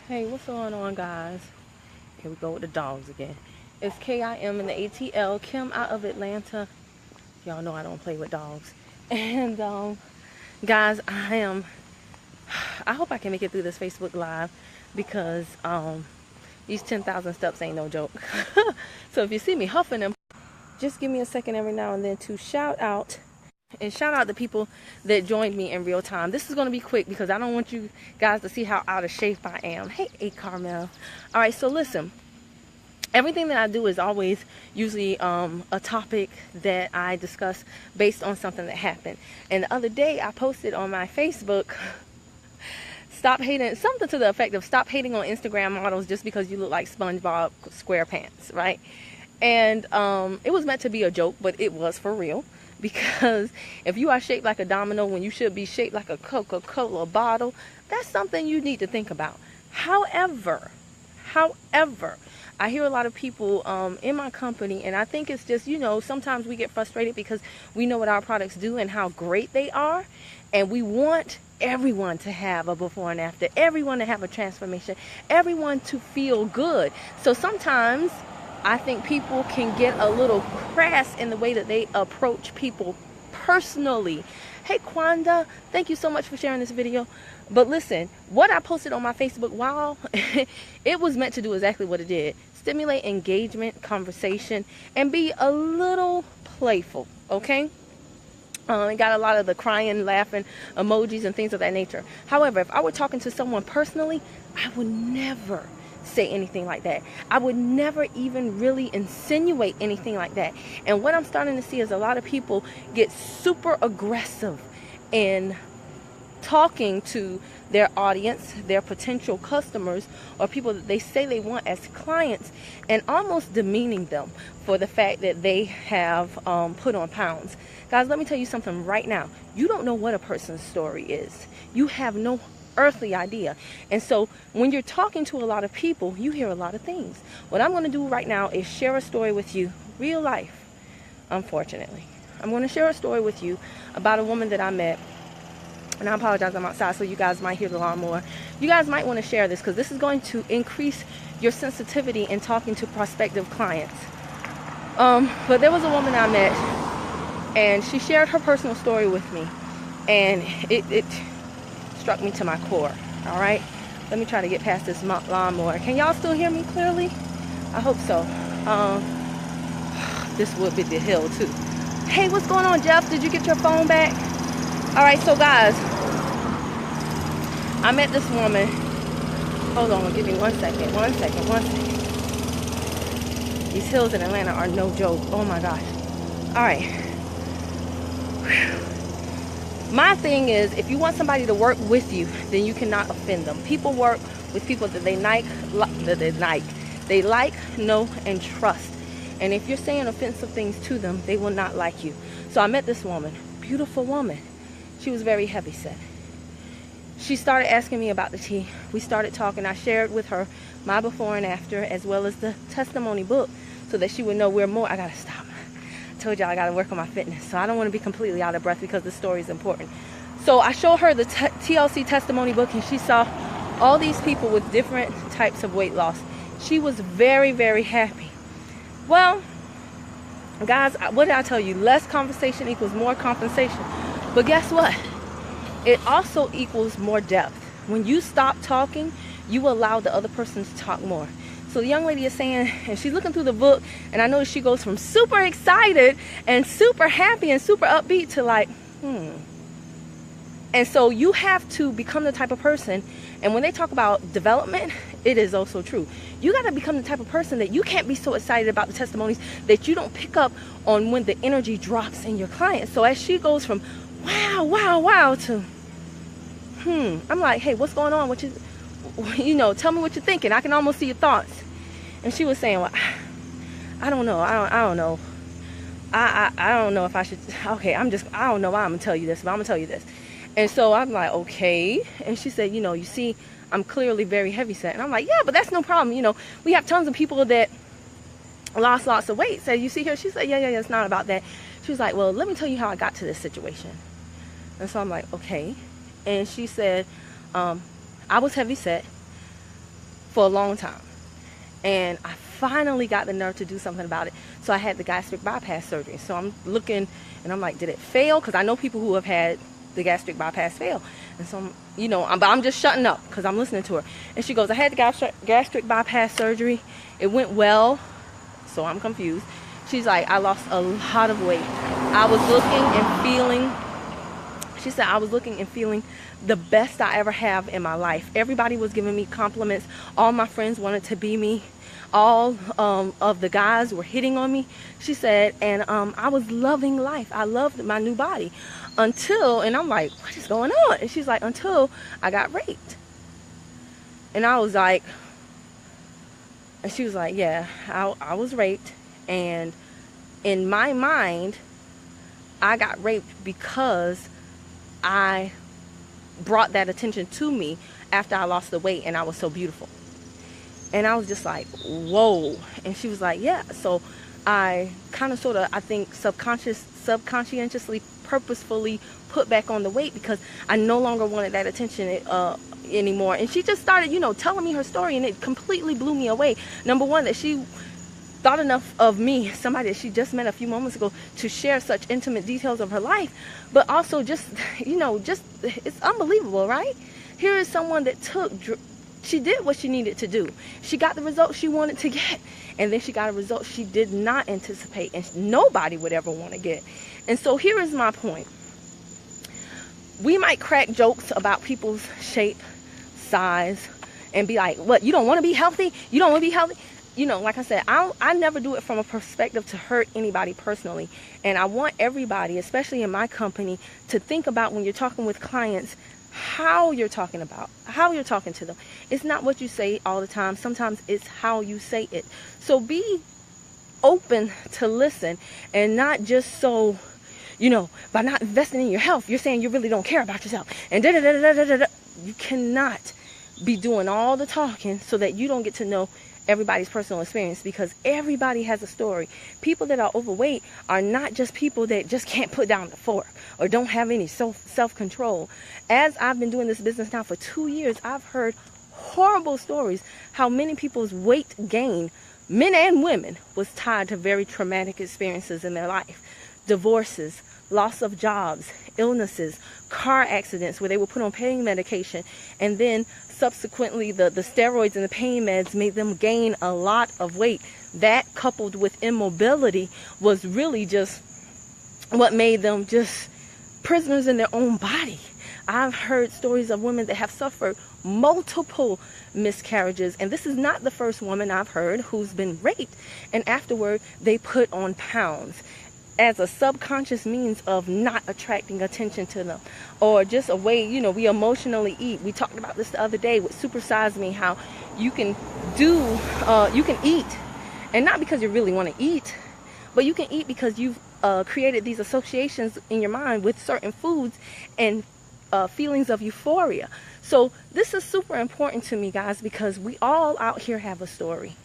Hey, what's going on, guys? Here we go with the dogs again. It's KIM in the ATL, Kim out of Atlanta. Y'all know I don't play with dogs. And guys, I hope I can make it through this Facebook Live because these 10,000 steps ain't no joke. So if you see me huffing them, just give me a second every now and then to shout out the people that joined me in real time. This is going to be quick because I don't want you guys to see how out of shape I am. Hey, Carmel. All right, so listen. Everything that I do is always usually a topic that I discuss based on something that happened. And the other day I posted on my Facebook, stop hating, something to the effect of stop hating on Instagram models just because you look like SpongeBob SquarePants, right? And it was meant to be a joke, but it was for real. Because if you are shaped like a domino when you should be shaped like a Coca-Cola bottle, that's something you need to think about. However, I hear a lot of people in my company, and I think it's just, sometimes we get frustrated because we know what our products do and how great they are, and we want everyone to have a before and after, everyone to have a transformation, everyone to feel good. So sometimes I think people can get a little crass in the way that they approach people personally. Hey, Kwanda, thank you so much for sharing this video. But listen, what I posted on my Facebook, while it was meant to do exactly what it did, stimulate engagement, conversation, and be a little playful, okay? It got a lot of the crying, laughing emojis and things of that nature. However, if I were talking to someone personally, I would never say anything like that. I would never even really insinuate anything like that. And what I'm starting to see is a lot of people get super aggressive in talking to their audience, their potential customers, or people that they say they want as clients, and almost demeaning them for the fact that they have put on pounds. Guys, let me tell you something right now. You don't know what a person's story is. You have no earthly idea. And so when you're talking to a lot of people, you hear a lot of things. What I'm going to do right now is share a story with you, real life, unfortunately. I'm going to share a story with you about a woman that I met. And I apologize, I'm outside, so you guys might hear the lawnmower. You guys might want to share this because this is going to increase your sensitivity in talking to prospective clients. But there was a woman I met, and she shared her personal story with me, and it struck me to my core. All right, let me try to get past this lawnmower. Can y'all still hear me clearly? I hope so. This would be the hill too. Hey, what's going on, Jeff? Did you get your phone back? All right, so guys, I met this woman. Hold on, give me one second. These hills in Atlanta are no joke. Oh my gosh. All right. My thing is, if you want somebody to work with you, then you cannot offend them. People work with people that they like, know, and trust. And if you're saying offensive things to them, they will not like you. So I met this woman, beautiful woman. She was very heavy set. She started asking me about the tea. We started talking. I shared with her my before and after, as well as the testimony book, so that she would know where more. I gotta stop. I told y'all I gotta work on my fitness, so I don't want to be completely out of breath because the story is important. So I showed her the TLC testimony book, and she saw all these people with different types of weight loss. She was very, very happy. Well, guys, what did I tell you? Less conversation equals more compensation. But guess what? It also equals more depth. When you stop talking, you allow the other person to talk more. So the young lady is saying, and she's looking through the book, and I noticed she goes from super excited and super happy and super upbeat to like, And so you have to become the type of person, and when they talk about development, it is also true. You got to become the type of person that you can't be so excited about the testimonies that you don't pick up on when the energy drops in your client. So as she goes from wow to I'm like, hey, what's going on? Tell me what you're thinking. I can almost see your thoughts. And she was saying, well, I don't know. I don't know. I don't know if I should. Okay, I don't know why I'm gonna tell you this, but I'm gonna tell you this. And so I'm like, okay. And she said, you see, I'm clearly very heavy set. And I'm like, yeah, but that's no problem. We have tons of people that lost lots of weight. So you see here, she said, yeah, it's not about that. She was like, well, let me tell you how I got to this situation. And so I'm like, okay. And she said, I was heavy set. for a long time. And I finally got the nerve to do something about it. So I had the gastric bypass surgery. So I'm looking and I'm like, did it fail? Because I know people who have had the gastric bypass fail. And so, I'm just shutting up because I'm listening to her. And she goes, I had the gastric bypass surgery. It went well. So I'm confused. She's like, I lost a lot of weight. I was looking and feeling, she said, I was looking and feeling the best I ever have in my life. Everybody was giving me compliments. All my friends wanted to be me. All of the guys were hitting on me, she said, and I was loving life. I loved my new body until, and I'm like, what is going on? And she's like, until I got raped. And I was like, and she was like, yeah, I was raped. And in my mind, I got raped because I brought that attention to me after I lost the weight and I was so beautiful. And I was just like, whoa. And she was like, yeah. So I kind of sort of, I think, subconsciously, purposefully put back on the weight because I no longer wanted that attention anymore. And she just started, telling me her story, and it completely blew me away. Number one, that she thought enough of me, somebody that she just met a few moments ago, to share such intimate details of her life. But also just, it's unbelievable, right? Here is someone that she did what she needed to do. She got the results she wanted to get. And then she got a result she did not anticipate and nobody would ever want to get. And so here is my point. We might crack jokes about people's shape, size, and be like, what, you don't want to be healthy? You don't want to be healthy? Like I said, I never do it from a perspective to hurt anybody personally. And I want everybody, especially in my company, to think about when you're talking with clients, how you're talking to them. It's not what you say all the time. Sometimes it's how you say it. So be open to listen, and not just so, by not investing in your health, you're saying you really don't care about yourself. And you cannot be doing all the talking so that you don't get to know everybody's personal experience, because everybody has a story. People that are overweight are not just people that just can't put down the fork or don't have any self-control. As I've been doing this business now for 2 years, I've heard horrible stories how many people's weight gain, men and women, was tied to very traumatic experiences in their life. Divorces, loss of jobs, illnesses, car accidents where they were put on pain medication, and then subsequently the steroids and the pain meds made them gain a lot of weight. That, coupled with immobility, was really just what made them just prisoners in their own body. I've heard stories of women that have suffered multiple miscarriages, and this is not the first woman I've heard who's been raped, and afterward they put on pounds as a subconscious means of not attracting attention to them, or just a way, we emotionally eat. We talked about this the other day with Super Size Me, how you can eat, and not because you really want to eat, but you can eat because you've created these associations in your mind with certain foods and feelings of euphoria. So this is super important to me, guys, because we all out here have a story.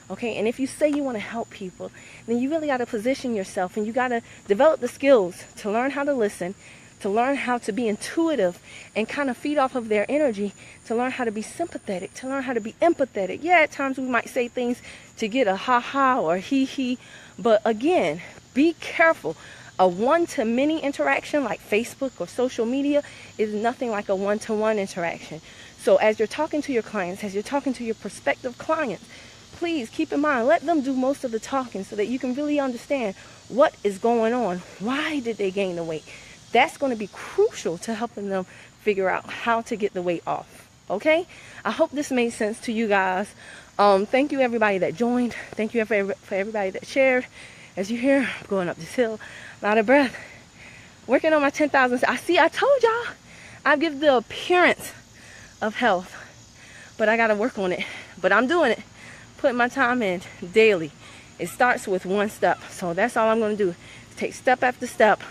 Okay, and if you say you want to help people, then you really got to position yourself, and you got to develop the skills to learn how to listen, to learn how to be intuitive and kind of feed off of their energy, to learn how to be sympathetic, to learn how to be empathetic. Yeah, at times we might say things to get a ha-ha or he-he, but again, be careful. A one-to-many interaction like Facebook or social media is nothing like a one-to-one interaction. So as you're talking to your clients, as you're talking to your prospective clients, please keep in mind, let them do most of the talking so that you can really understand what is going on. Why did they gain the weight? That's going to be crucial to helping them figure out how to get the weight off. Okay? I hope this made sense to you guys. Thank you everybody that joined. Thank you for everybody that shared. As you hear, I'm going up this hill, a lot of breath. Working on my 10,000. I told y'all, I give the appearance of health, but I got to work on it. But I'm doing it. Putting my time in daily. It starts with one step. So that's all I'm going to do. Take step after step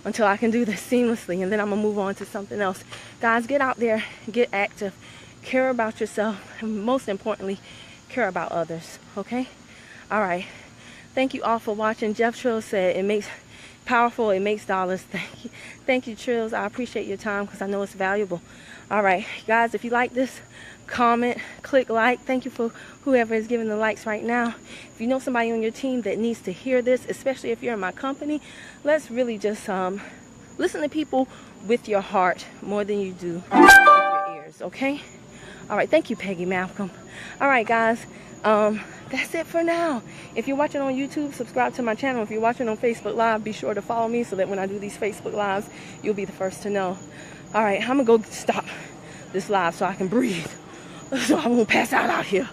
until I can do this seamlessly, and then I'm going to move on to something else. Guys, get out there, get active, care about yourself, and most importantly, care about others. Okay? All right. Thank you all for watching. Jeff Trill said it makes powerful. It makes dollars. Thank you, Trills. I appreciate your time because I know it's valuable. All right, guys, if you like this, comment, click like. Thank you for whoever is giving the likes right now. If you know somebody on your team that needs to hear this, especially if you're in my company, let's really just listen to people with your heart more than you do with your ears, okay? All right, thank you, Peggy Malcolm. All right, guys, that's it for now. If you're watching on YouTube, subscribe to my channel. If you're watching on Facebook Live, be sure to follow me so that when I do these Facebook Lives, you'll be the first to know. All right, I'm gonna go stop this live so I can breathe, so I won't pass out here.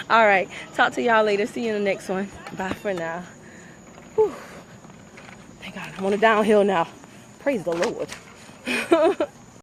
All right, talk to y'all later. See you in the next one. Bye for now. Whew. Thank God, I'm on a downhill now. Praise the Lord.